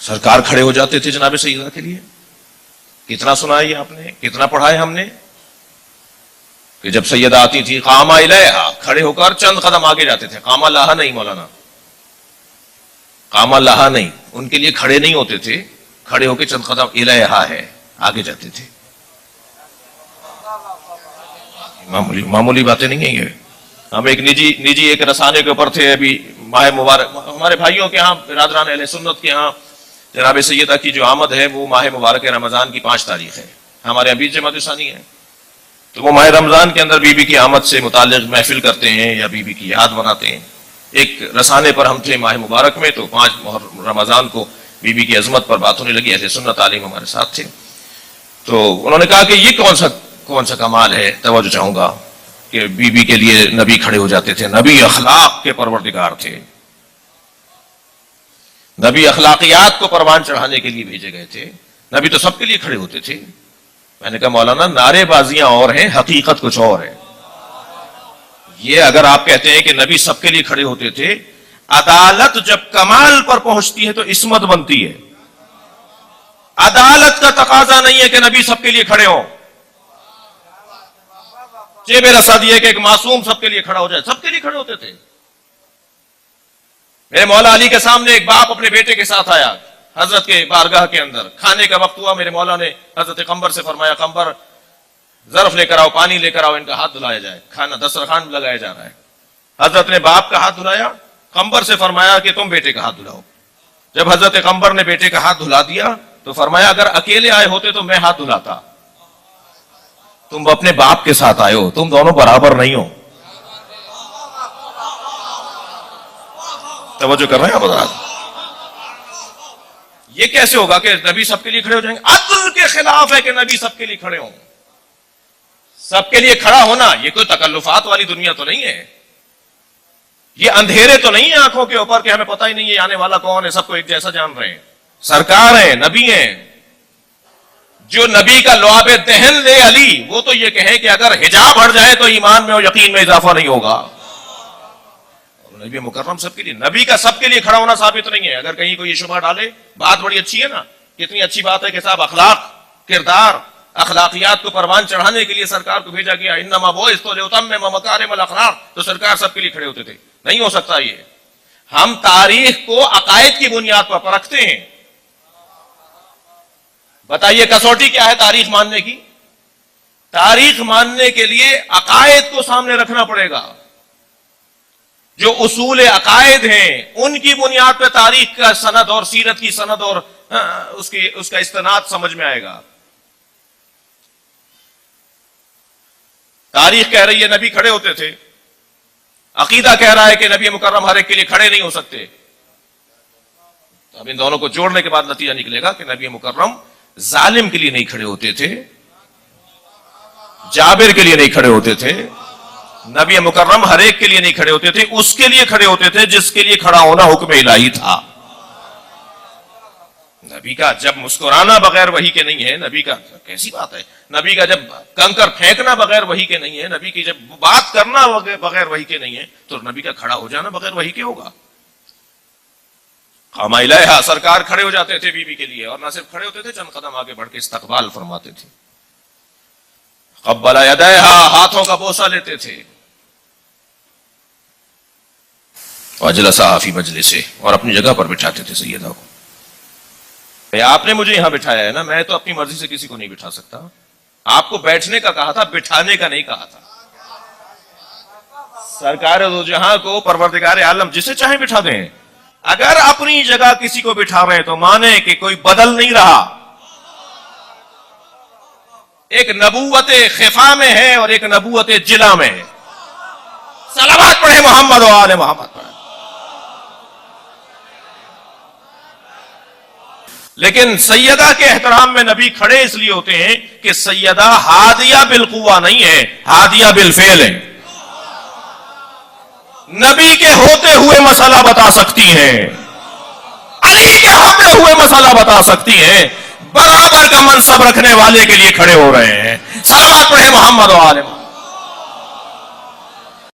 सरकार खड़े हो जाते थे जनाब सैयदा के लिए। कितना सुना है ये आपने, कितना पढ़ा है हमने कि जब सैयदा आती थी कामा इलैहा, खड़े होकर चंद कदम आगे जाते थे। कामा लाहा नहीं मौलाना, कामा लाहा नहीं, उनके लिए खड़े नहीं होते थे, खड़े होकर चंद कदम इलैहा है, आगे जाते थे। मामूली बातें नहीं है ये। हम एक निजी एक रसाने के ऊपर थे अभी, माह मुबारक, हमारे भाइयों के यहाँ बिरादरान अहले सुन्नत के यहाँ जनाब सैयदा की जो आमद है वो माह मुबारक रमजान की 5 तारीख है, हमारे अभी जमात इस्लामी है। तो वो माह रमजान के अंदर बीबी की आमद से मुताल्लिक महफिल करते हैं या बीबी की याद मनाते हैं। एक रसाने पर हम थे माह मुबारक में, तो 5 रमजान को बीबी की अजमत पर बात होने लगी, अहले सुन्नत आलिम हमारे साथ थे। तो उन्होंने कहा कि ये कौन सा कमाल है, तवज्जो चाहूंगा कि बीबी के लिए नबी खड़े हो जाते थे। नबी अखलाक के परवरदिगार थे, नबी अखलाकियात को परवान चढ़ाने के लिए भेजे गए थे। नबी तो सबके लिए खड़े होते थे। मैंने कहा मौलाना नारेबाजियां और हैं, हकीकत कुछ और है। ये अगर आप कहते हैं कि नबी सबके लिए खड़े होते थे, अदालत जब कमाल पर पहुंचती है तो इस्मत बनती है। अदालत का तकाजा नहीं है कि नबी सबके लिए खड़े हों। जेब रसा दिए कि एक मासूम सबके लिए खड़ा हो जाए, सबके लिए खड़े होते थे। मेरे मौला अली के सामने एक बाप अपने बेटे के साथ आया हजरत के बारगाह के अंदर, खाने का वक्त हुआ, मेरे मौला ने हजरत कंबर से फरमाया कंबर ज़र्फ लेकर आओ, पानी लेकर आओ, इनका हाथ धुलाया जाए, खाना दस्तरखान लगाया जा रहा है। हजरत ने बाप का हाथ धुलाया, कंबर से फरमाया कि तुम बेटे का हाथ धुलाओ। जब हजरत कंबर ने बेटे का हाथ धुला दिया तो फरमाया अगर अकेले आए होते तो मैं हाथ धुलाता, तुम अपने बाप के साथ आए हो, तुम दोनों बराबर नहीं हो। तवज्जो कर रहे हैं आप? ये कैसे होगा कि नबी सबके लिए खड़े हो जाएंगे? अदल के खिलाफ है कि नबी सबके लिए खड़े हों। सबके लिए खड़ा होना ये कोई तकल्लुफात वाली दुनिया तो नहीं है, ये अंधेरे तो नहीं है आंखों के ऊपर कि हमें पता ही नहीं है आने वाला कौन है, सबको एक जैसा जान रहे हैं। सरकार है, नबी है। जो नबी का लुआबे दहन ले अली, वो तो ये कहे कि अगर हिजाब हट जाए तो ईमान में और यकीन में इजाफा नहीं होगा। नबी मुकर्रम सबके लिए, नबी का सबके लिए खड़ा होना साबित नहीं है। अगर कहीं कोई शुबह डाले, बात बड़ी अच्छी है ना, कितनी अच्छी बात है कि साहब अखलाक, किरदार, अखलाकियात को परवान चढ़ाने के लिए सरकार को भेजा गया। इन्नमा बुइस्तु लिउतम्मिम मकारिमल अखलाक, तो सरकार सबके लिए खड़े होते थे। नहीं हो सकता ये। हम तारीख को अकायद की बुनियाद पर परखते हैं। बताइए कसौटी क्या है तारीख मानने की? तारीख मानने के लिए अकायद को सामने रखना पड़ेगा। जो उसूल अकायद हैं उनकी बुनियाद पर तारीख का सनद और सीरत की सनद और उसका इस्तेनाद समझ में आएगा। तारीख कह रही है नबी खड़े होते थे, अकीदा कह रहा है कि नबी मुकर्रम हर एक के लिए खड़े नहीं हो सकते। अब इन दोनों को जोड़ने के बाद नतीजा निकलेगा कि नबी मुकर्रम जालिम के लिए नहीं खड़े होते थे, जाबिर के लिए नहीं खड़े होते थे, नबी मुकर्रम हर एक के लिए नहीं खड़े होते थे, उसके लिए खड़े होते थे जिसके लिए खड़ा होना हुक्म इलाही था। नबी का जब मुस्कुराना बगैर वही के नहीं है, नबी का कैसी बात है? नबी का जब कंकर फेंकना बगैर वही के नहीं है, नबी की जब बात करना बगैर वही के नहीं है, तो नबी का खड़ा हो जाना बगैर वही के होगा। कामा इलैहा, सरकार खड़े हो जाते थे बीबी के लिए, और ना सिर्फ खड़े होते थे, चंद कदम आगे बढ़ के इस्तकबाल फरमाते थे। क़ब्बला यदैहा, हाथों का बोसा लेते थे। वजलसा फी मजलिसे, और अपनी जगह पर बिठाते थे सैयदा को। आपने मुझे यहां बिठाया है ना, मैं तो अपनी मर्जी से किसी को नहीं बिठा सकता। आपको बैठने का कहा था, बिठाने का नहीं कहा था। सरकार दो जहां को परवरदिगार आलम जिसे चाहे बिठा दें। अगर अपनी जगह किसी को बिठा रहे हैं तो माने कि कोई बदल नहीं रहा। एक नबूवते खिफा में है और एक नबूवते जिला में है। सलावत पढ़े मोहम्मद व आले मोहम्मद पढ़े। लेकिन सैयदा के एहतराम में नबी खड़े इसलिए होते हैं कि सैयदा हादिया बिलकुवा नहीं है, हादिया बिलफेल है। नबी के होते हुए मसला बता सकती हैं, अली के होते हुए मसला बता सकती हैं, बराबर का मनसब रखने वाले के लिए खड़े हो रहे हैं। सलावत पढ़े मोहम्मद व आले मोहम्मद।